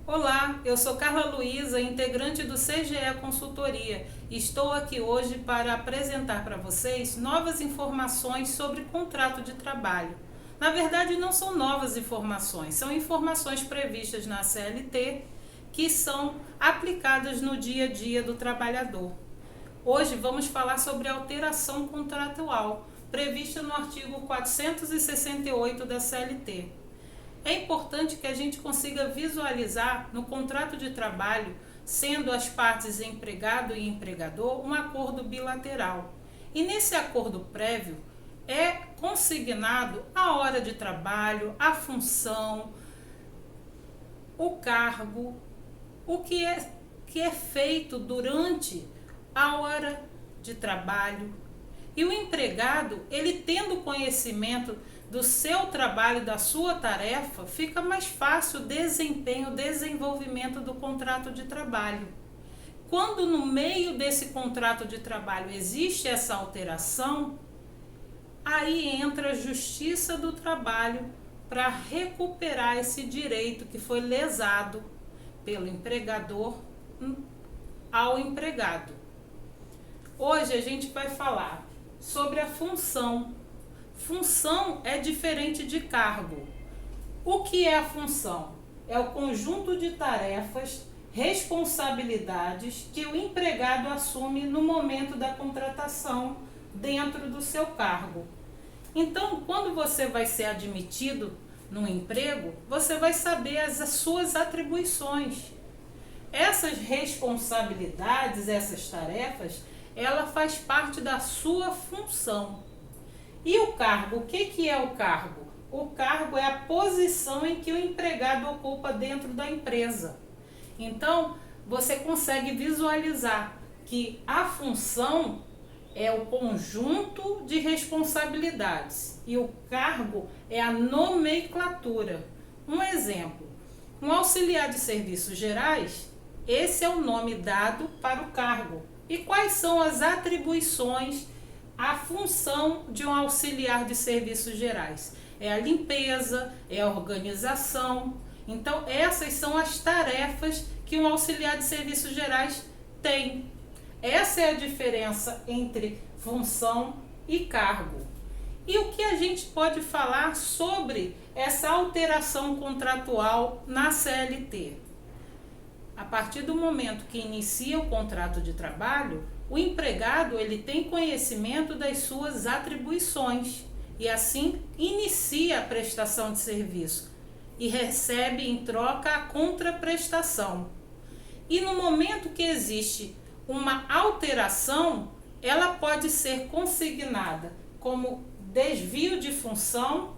Olá, eu sou Carla Luísa, integrante do CGE Consultoria. Estou aqui hoje para apresentar para vocês novas informações sobre contrato de trabalho. Na verdade, não são novas informações, são informações previstas na CLT que são aplicadas no dia a dia do trabalhador. Hoje vamos falar sobre alteração contratual, prevista no artigo 468 da CLT. É importante que a gente consiga visualizar no contrato de trabalho, sendo as partes empregado e empregador, um acordo bilateral. E nesse acordo prévio é consignado a hora de trabalho, a função, o cargo, o que é feito durante a hora de trabalho. E o empregado, ele tendo conhecimento do seu trabalho, da sua tarefa, fica mais fácil o desempenho, o desenvolvimento do contrato de trabalho. Quando no meio desse contrato de trabalho existe essa alteração, aí entra a Justiça do Trabalho para recuperar esse direito que foi lesado pelo empregador ao empregado. Hoje a gente vai falar sobre a função. Função é diferente de cargo. O que é a função? É o conjunto de tarefas, responsabilidades que o empregado assume no momento da contratação dentro do seu cargo. Então, quando você vai ser admitido no emprego, você vai saber as suas atribuições. Essas responsabilidades, essas tarefas, ela faz parte da sua função. E o cargo, o que é o cargo? O cargo é a posição em que o empregado ocupa dentro da empresa. Então, você consegue visualizar que a função é o conjunto de responsabilidades e o cargo é a nomenclatura. Um exemplo, um auxiliar de serviços gerais, esse é o nome dado para o cargo. E quais são as atribuições, a função de um auxiliar de serviços gerais? É a limpeza, é a organização. Então, essas são as tarefas que um auxiliar de serviços gerais tem. Essa é a diferença entre função e cargo. E o que a gente pode falar sobre essa alteração contratual na CLT? A partir do momento que inicia o contrato de trabalho, o empregado ele tem conhecimento das suas atribuições e assim inicia a prestação de serviço e recebe em troca a contraprestação. E no momento que existe uma alteração, ela pode ser consignada como desvio de função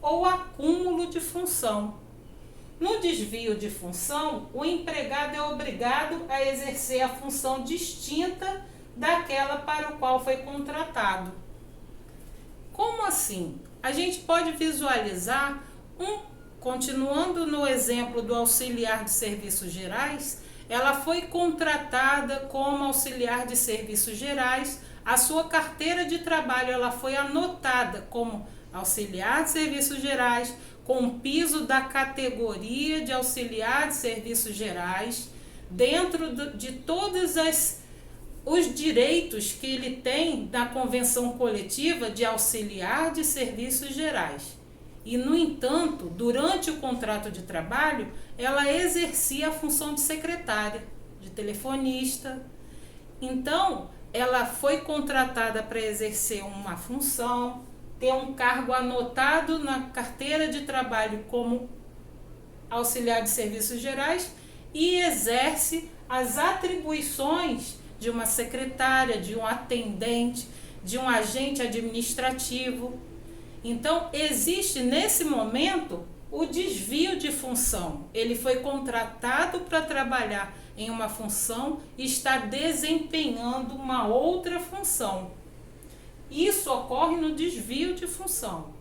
ou acúmulo de função. No desvio de função, o empregado é obrigado a exercer a função distinta daquela para o qual foi contratado. Como assim? A gente pode visualizar, continuando no exemplo do auxiliar de serviços gerais, ela foi contratada como auxiliar de serviços gerais, a sua carteira de trabalho ela foi anotada como auxiliar de serviços gerais, com o piso da categoria de auxiliar de serviços gerais, dentro de todos os direitos que ele tem da convenção coletiva de auxiliar de serviços gerais. E, no entanto, durante o contrato de trabalho, ela exercia a função de secretária, de telefonista. Então, ela foi contratada para exercer uma função, ter um cargo anotado na carteira de trabalho como auxiliar de serviços gerais e exerce as atribuições de uma secretária, de um atendente, de um agente administrativo. Então, existe nesse momento o desvio de função. Ele foi contratado para trabalhar em uma função e está desempenhando uma outra função. Isso ocorre no desvio de função.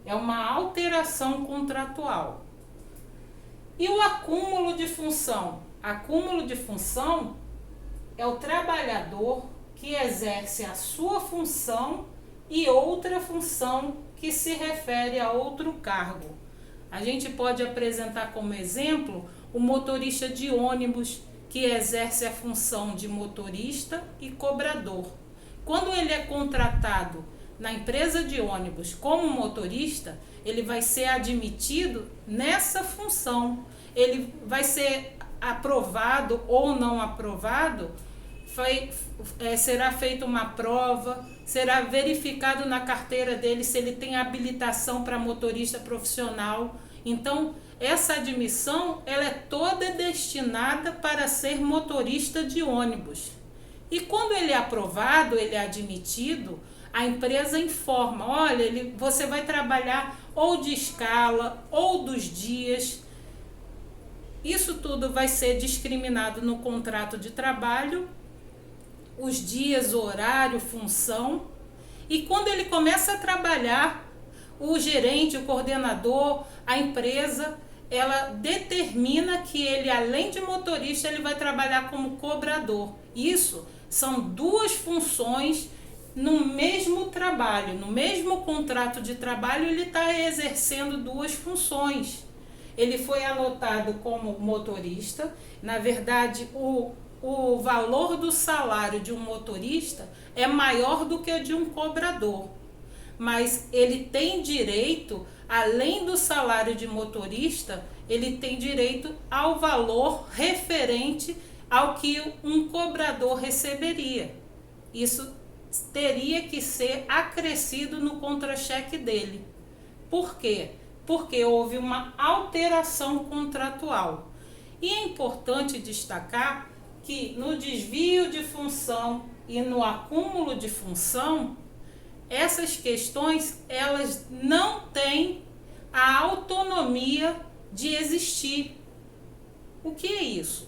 É uma alteração contratual. E o acúmulo de função? Acúmulo de função é o trabalhador que exerce a sua função e outra função que se refere a outro cargo. A gente pode apresentar como exemplo o motorista de ônibus, que exerce a função de motorista e cobrador. Quando ele é contratado na empresa de ônibus como motorista, ele vai ser admitido nessa função. Ele vai ser aprovado ou não aprovado, será feita uma prova, será verificado na carteira dele se ele tem habilitação para motorista profissional. Então, essa admissão ela é toda destinada para ser motorista de ônibus. E quando ele é aprovado, ele é admitido, a empresa informa, olha, você vai trabalhar ou de escala ou dos dias. Isso tudo vai ser discriminado no contrato de trabalho, os dias, horário, função. E quando ele começa a trabalhar, o gerente, o coordenador, a empresa, ela determina que ele, além de motorista, ele vai trabalhar como cobrador. Isso são duas funções no mesmo trabalho, no mesmo contrato de trabalho, ele está exercendo duas funções. Ele foi anotado como motorista. Na verdade, o valor do salário de um motorista é maior do que o de um cobrador. Mas ele tem direito, além do salário de motorista, ele tem direito ao valor referente ao que um cobrador receberia. Isso teria que ser acrescido no contra-cheque dele. Por quê? Porque houve uma alteração contratual. E é importante destacar que no desvio de função e no acúmulo de função, essas questões elas não têm a autonomia de existir. O que é isso?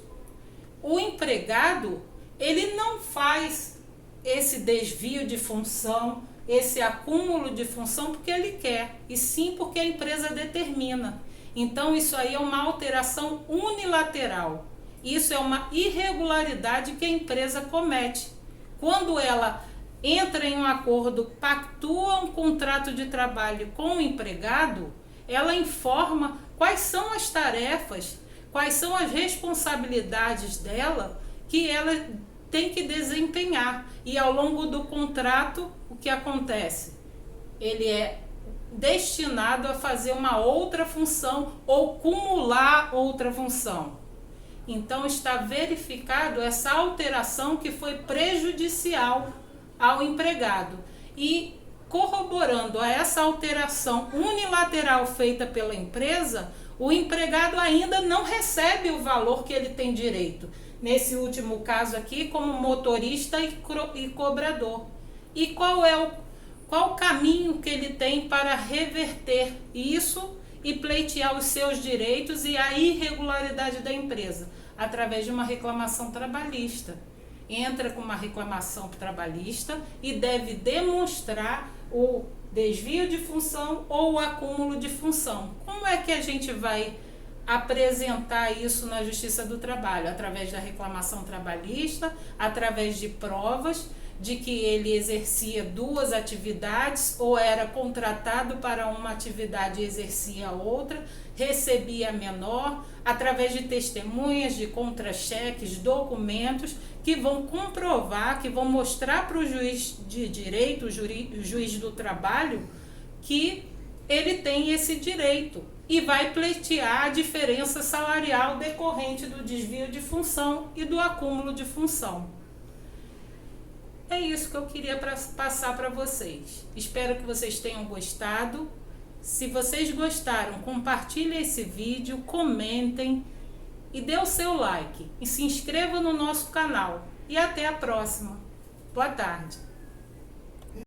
O empregado, ele não faz esse desvio de função, esse acúmulo de função porque ele quer, e sim porque a empresa determina. Então isso aí é uma alteração unilateral. Isso é uma irregularidade que a empresa comete. Quando ela entra em um acordo, pactua um contrato de trabalho com o empregado, ela informa quais são as tarefas, quais são as responsabilidades dela que ela tem que desempenhar. E ao longo do contrato, o que acontece? Ele é destinado a fazer uma outra função ou cumular outra função. Então está verificado essa alteração que foi prejudicial ao empregado. E corroborando a essa alteração unilateral feita pela empresa, o empregado ainda não recebe o valor que ele tem direito. Nesse último caso aqui, como motorista e cobrador. E qual o caminho que ele tem para reverter isso e pleitear os seus direitos e a irregularidade da empresa? Através de uma reclamação trabalhista. Entra com uma reclamação trabalhista e deve demonstrar o desvio de função ou o acúmulo de função. Como é que a gente vai apresentar isso na Justiça do Trabalho? Através da reclamação trabalhista, através de provas de que ele exercia duas atividades ou era contratado para uma atividade e exercia outra, recebia menor, através de testemunhas, de contra-cheques, documentos que vão comprovar, que vão mostrar para o juiz de direito, o juiz do trabalho, que ele tem esse direito e vai pleitear a diferença salarial decorrente do desvio de função e do acúmulo de função. É isso que eu queria passar para vocês. Espero que vocês tenham gostado. Se vocês gostaram, compartilhem esse vídeo, comentem e dê o seu like. E se inscreva no nosso canal. E até a próxima. Boa tarde.